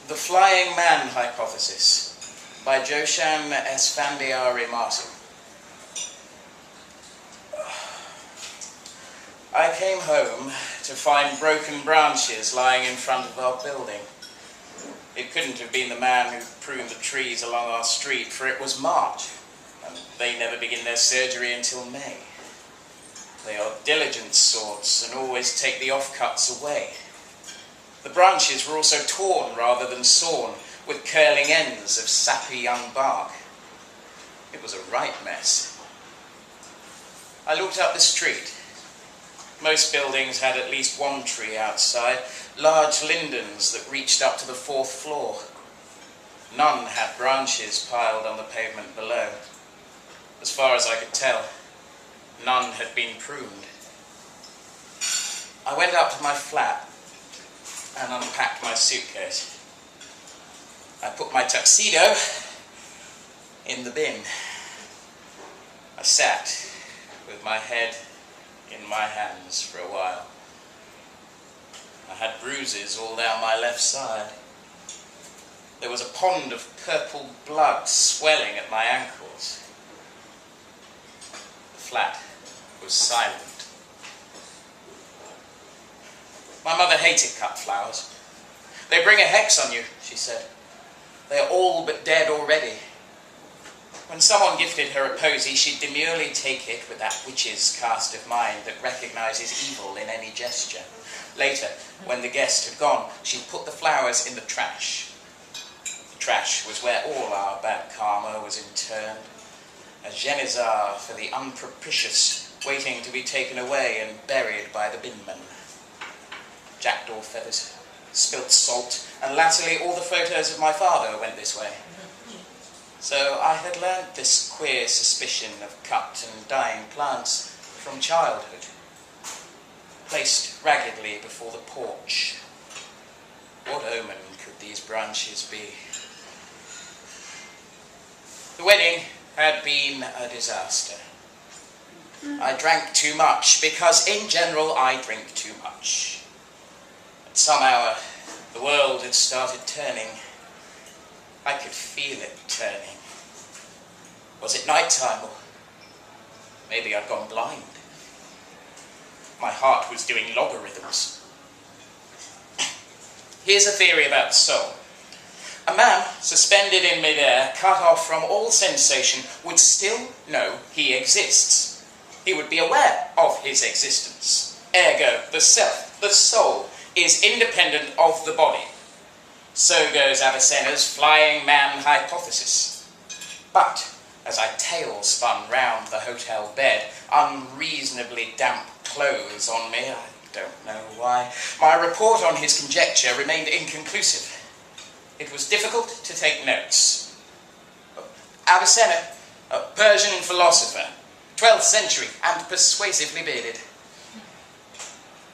The Flying Man Hypothesis by Joshan Esfandiari Martin. I came home to find broken branches lying in front of our building. It couldn't have been the man who pruned the trees along our street, for it was March, and they never begin their surgery until May. They are diligent sorts and always take the offcuts away. The branches were also torn rather than sawn, with curling ends of sappy young bark. It was a right mess. I looked up the street. Most buildings had at least one tree outside, large lindens that reached up to the 4th floor. None had branches piled on the pavement below. As far as I could tell, none had been pruned. I went up to my flat and unpacked my suitcase. I put my tuxedo in the bin. I sat with my head in my hands for a while. I had bruises all down my left side. There was a pond of purple blood swelling at my ankles. The flat was silent. My mother hated cut flowers. They bring a hex on you, she said. They are all but dead already. When someone gifted her a posy, she'd demurely take it with that witch's cast of mind that recognises evil in any gesture. Later, when the guest had gone, she'd put the flowers in the trash. The trash was where all our bad karma was interned. A Janizar for the unpropitious, waiting to be taken away and buried by the binman. Jackdaw feathers, spilt salt, and latterly all the photos of my father went this way. So I had learnt this queer suspicion of cut and dying plants from childhood, placed raggedly before the porch. What omen could these branches be? The wedding had been a disaster. I drank too much because, in general, I drink too much. At some hour, the world had started turning. I could feel it turning. Was it night time, or maybe I'd gone blind? My heart was doing logarithms. Here's a theory about the soul. A man suspended in midair, cut off from all sensation, would still know he exists. He would be aware of his existence. Ergo, the self, the soul, is independent of the body. So goes Avicenna's Flying Man Hypothesis. But as I tail-spun round the hotel bed, unreasonably damp clothes on me, I don't know why, my report on his conjecture remained inconclusive. It was difficult to take notes. Avicenna, a Persian philosopher, 12th century and persuasively bearded.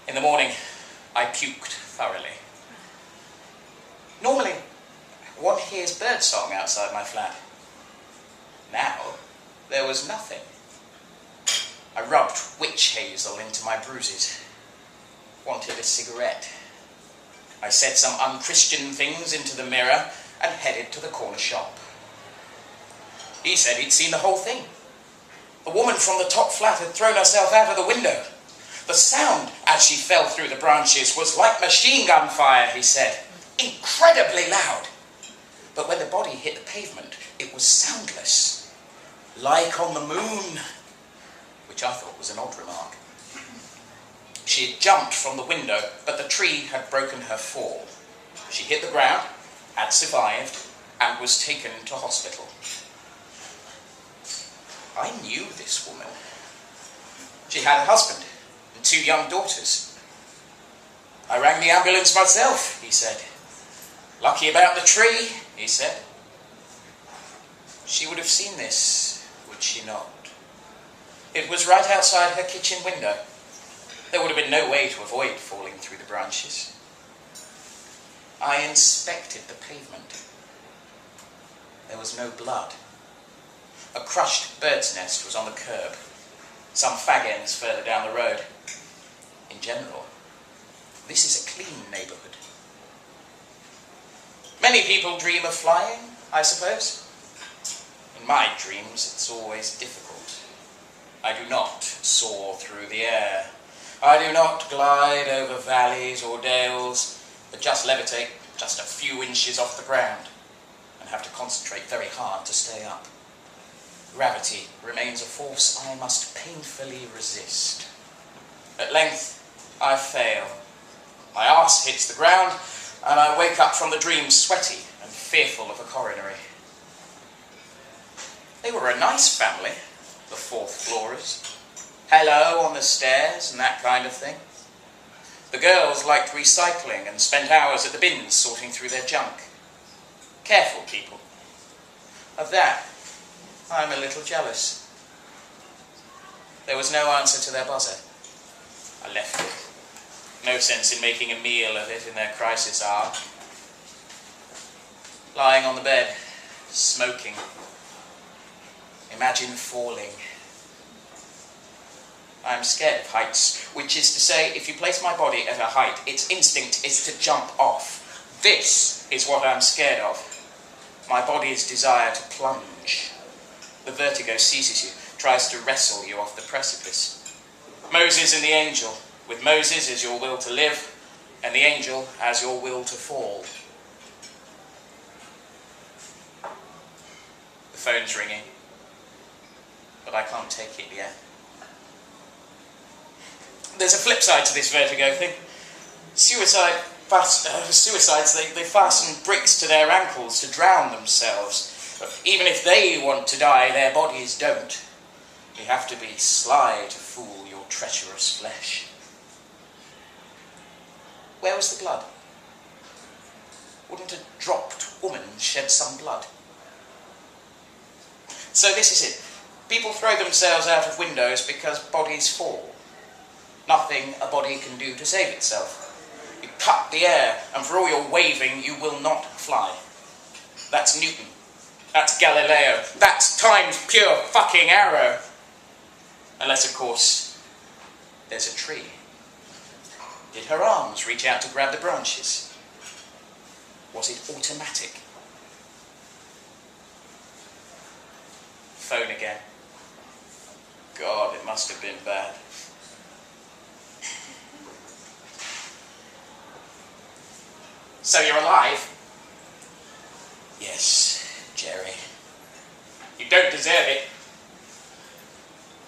In the morning, I puked thoroughly. Normally, one hears birdsong outside my flat. Now, there was nothing. I rubbed witch hazel into my bruises. Wanted a cigarette. I said some unchristian things into the mirror and headed to the corner shop. He said he'd seen the whole thing. The woman from the top flat had thrown herself out of the window. The sound, as she fell through the branches, was like machine gun fire, he said. Incredibly loud. But when the body hit the pavement, it was soundless. Like on the moon, which I thought was an odd remark. She had jumped from the window, but the tree had broken her fall. She hit the ground, had survived, and was taken to hospital. I knew this woman. She had a husband and 2 young daughters. I rang the ambulance myself, he said. Lucky about the tree, he said. She would have seen this, would she not? It was right outside her kitchen window. There would have been no way to avoid falling through the branches. I inspected the pavement. There was no blood. A crushed bird's nest was on the curb. Some fag ends further down the road. In general, this is a clean neighbourhood. Many people dream of flying, I suppose. In my dreams, it's always difficult. I do not soar through the air. I do not glide over valleys or dales, but just levitate just a few inches off the ground and have to concentrate very hard to stay up. Gravity remains a force I must painfully resist. At length, I fail. My arse hits the ground, and I wake up from the dream sweaty and fearful of a coronary. They were a nice family, the fourth floorers. Hello on the stairs and that kind of thing. The girls liked recycling and spent hours at the bins sorting through their junk. Careful people. Of that, I'm a little jealous. There was no answer to their buzzer. I left it. No sense in making a meal of it in their crisis hour. Lying on the bed, smoking. Imagine falling. I'm scared of heights, which is to say, if you place my body at a height, its instinct is to jump off. This is what I'm scared of. My body's desire to plunge. The vertigo seizes you, tries to wrestle you off the precipice. Moses and the angel. With Moses is your will to live, and the angel has your will to fall. The phone's ringing, but I can't take it yet. There's a flip side to this vertigo thing. Suicides, they fasten bricks to their ankles to drown themselves. But even if they want to die, their bodies don't. You have to be sly to fool your treacherous flesh. Where was the blood? Wouldn't a dropped woman shed some blood? So this is it. People throw themselves out of windows because bodies fall. Nothing a body can do to save itself. You cut the air, and for all your waving, you will not fly. That's Newton. That's Galileo. That's time's pure fucking arrow. Unless, of course, there's a tree. Did her arms reach out to grab the branches? Was it automatic? Phone again. God, it must have been bad. So you're alive? Yes, Jerry. You don't deserve it.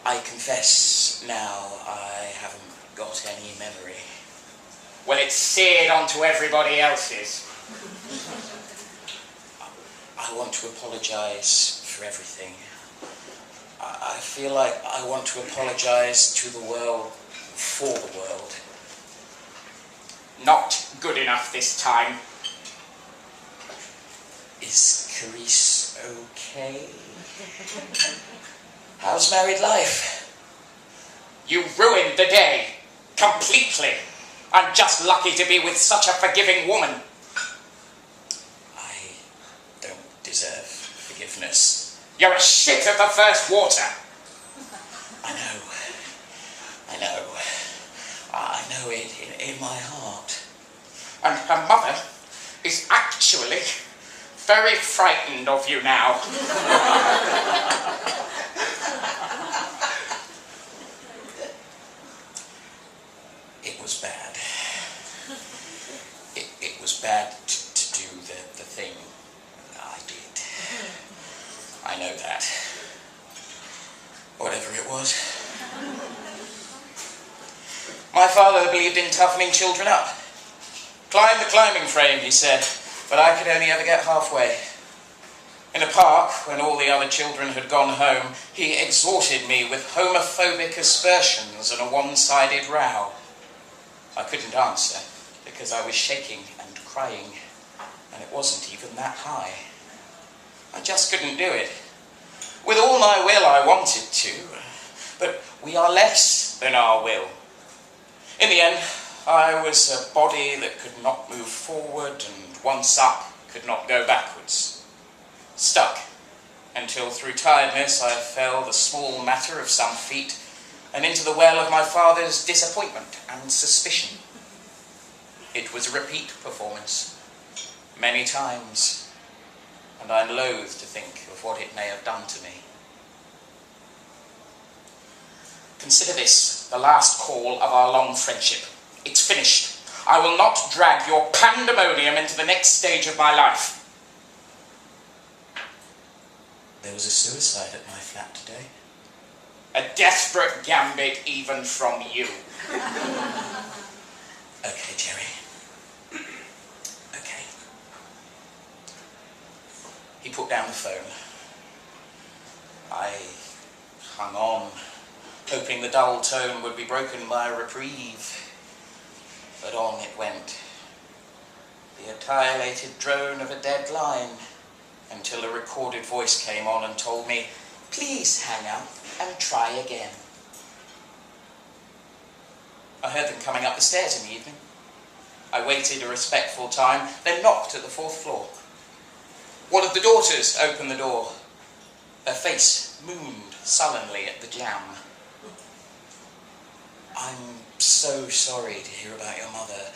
I confess now I haven't got any memory. Well, it's seared onto everybody else's. I want to apologise for everything. I feel like I want to apologise to the world for the world. Not good enough this time. Is Carice okay? How's married life? You ruined the day. Completely. I'm just lucky to be with such a forgiving woman. I don't deserve forgiveness. You're a shit of the first water. I know it in my heart. And her mother is actually very frightened of you now. It was bad. It was bad to do the thing I did. I know that. Whatever it was. My father believed in toughening children up. Climb the climbing frame, he said, but I could only ever get halfway. In a park, when all the other children had gone home, he exhorted me with homophobic aspersions and a one-sided row. I couldn't answer, because I was shaking and crying, and it wasn't even that high. I just couldn't do it. With all my will, I wanted to, but we are less than our will. In the end, I was a body that could not move forward and once up could not go backwards. Stuck, until through tiredness I fell the small matter of some feet and into the well of my father's disappointment and suspicion. It was a repeat performance. many times, and I'm loath to think of what it may have done to me. Consider this the last call of our long friendship. It's finished. I will not drag your pandemonium into the next stage of my life. There was a suicide at my flat today. A desperate gambit even from you. Okay, Jerry. Okay. He put down the phone. I hung on, hoping the dull tone would be broken by a reprieve. But on it went. The annihilated drone of a dead line, until a recorded voice came on and told me, "Please hang up and try again." I heard them coming up the stairs in the evening. I waited a respectful time, then knocked at the 4th floor. One of the daughters opened the door. Her face mooned sullenly at the jamb. "I'm so sorry to hear about your mother.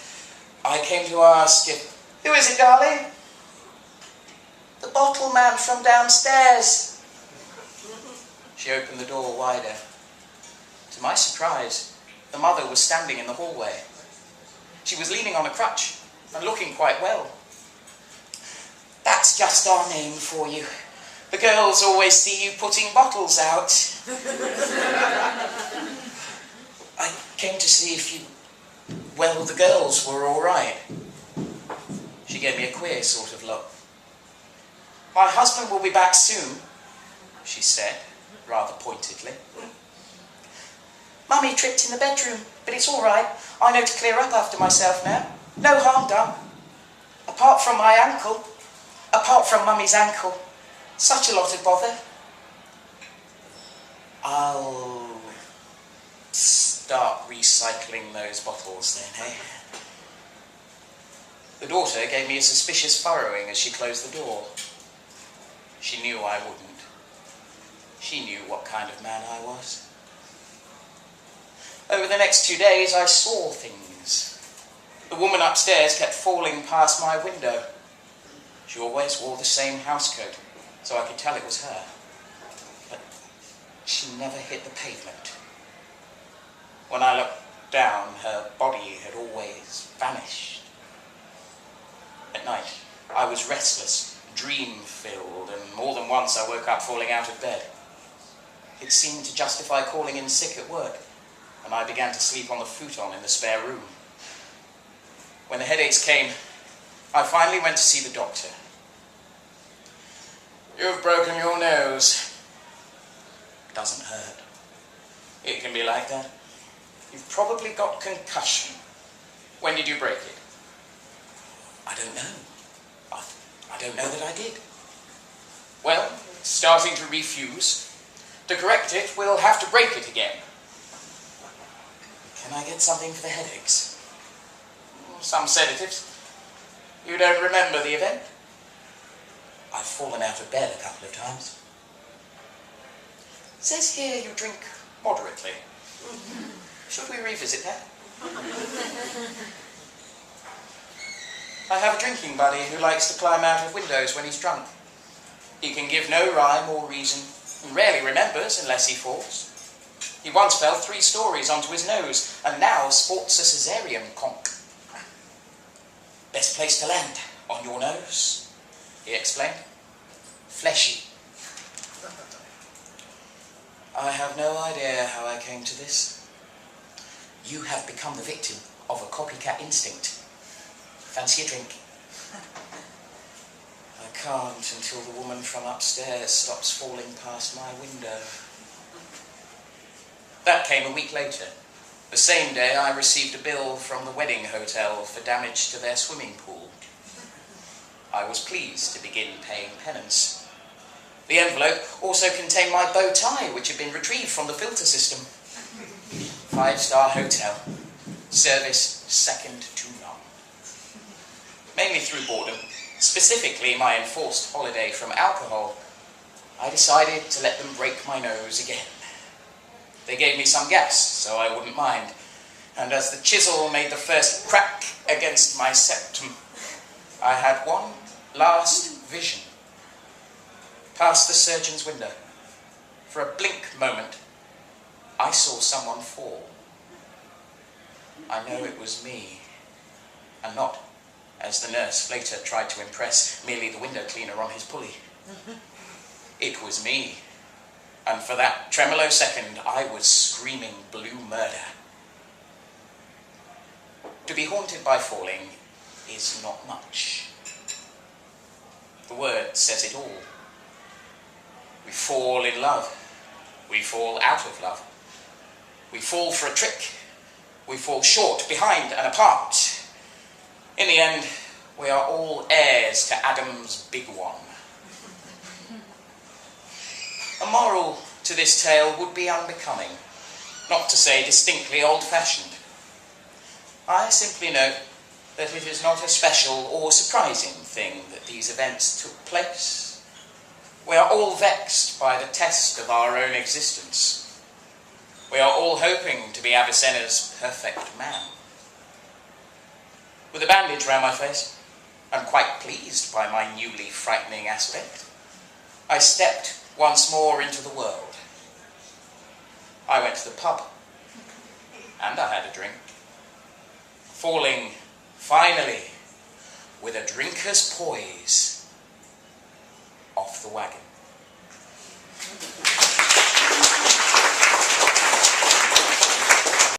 I came to ask if..." "Who is it, darling?" "The bottle man from downstairs." She opened the door wider. To my surprise, the mother was standing in the hallway. She was leaning on a crutch and looking quite well. "That's just our name for you. The girls always see you putting bottles out." "I came to see if you... well, the girls were all right." She gave me a queer sort of look. "My husband will be back soon," she said, rather pointedly. "Mummy tripped in the bedroom, but it's all right. I know to clear up after myself now. No harm done. Apart from my ankle. Apart from Mummy's ankle. Such a lot of bother." "I'll start recycling those bottles then, eh?" The daughter gave me a suspicious furrowing as she closed the door. She knew I wouldn't. She knew what kind of man I was. Over the next 2 days, I saw things. The woman upstairs kept falling past my window. She always wore the same housecoat, so I could tell it was her. But she never hit the pavement. When I looked down, her body had always vanished. At night, I was restless, dream-filled, and more than once I woke up falling out of bed. It seemed to justify calling in sick at work, and I began to sleep on the futon in the spare room. When the headaches came, I finally went to see the doctor. "You've broken your nose." "Doesn't hurt." "It can be like that. You've probably got concussion. When did you break it?" "I don't know. I don't know that I did." "Well, it's starting to refuse. To correct it, we'll have to break it again." "Can I get something for the headaches?" "Some sedatives. You don't remember the event?" "I've fallen out of bed a couple of times." "It says here you drink moderately. Should we revisit that?" "I have a drinking buddy who likes to climb out of windows when he's drunk. He can give no rhyme or reason, and rarely remembers unless he falls. He once fell 3 stories onto his nose, and now sports a caesarean conch." "Best place to land, on your nose," he explained. "Fleshy." I have no idea how I came to this. You have become the victim of a copycat instinct. Fancy a drink? I can't until the woman from upstairs stops falling past my window. That came a week later. The same day I received a bill from the wedding hotel for damage to their swimming pool. I was pleased to begin paying penance. The envelope also contained my bow tie, which had been retrieved from the filter system. 5-star hotel. Service second to none. Mainly through boredom, specifically my enforced holiday from alcohol, I decided to let them break my nose again. They gave me some gas, so I wouldn't mind, and as the chisel made the first crack against my septum, I had one last vision. Past the surgeon's window, for a blink moment, I saw someone fall. I know it was me, and not, as the nurse later tried to impress, merely the window cleaner on his pulley. It was me, and for that tremolo second, I was screaming blue murder. To be haunted by falling is not much. The word says it all. We fall in love. We fall out of love. We fall for a trick. We fall short, behind, and apart. In the end, we are all heirs to Adam's big one. A moral to this tale would be unbecoming, not to say distinctly old-fashioned. I simply note that it is not a special or surprising thing that these events took place. We are all vexed by the test of our own existence. We are all hoping to be Avicenna's perfect man. With a bandage round my face, and quite pleased by my newly frightening aspect, I stepped once more into the world. I went to the pub, and I had a drink, falling, finally, with a drinker's poise, off the wagon.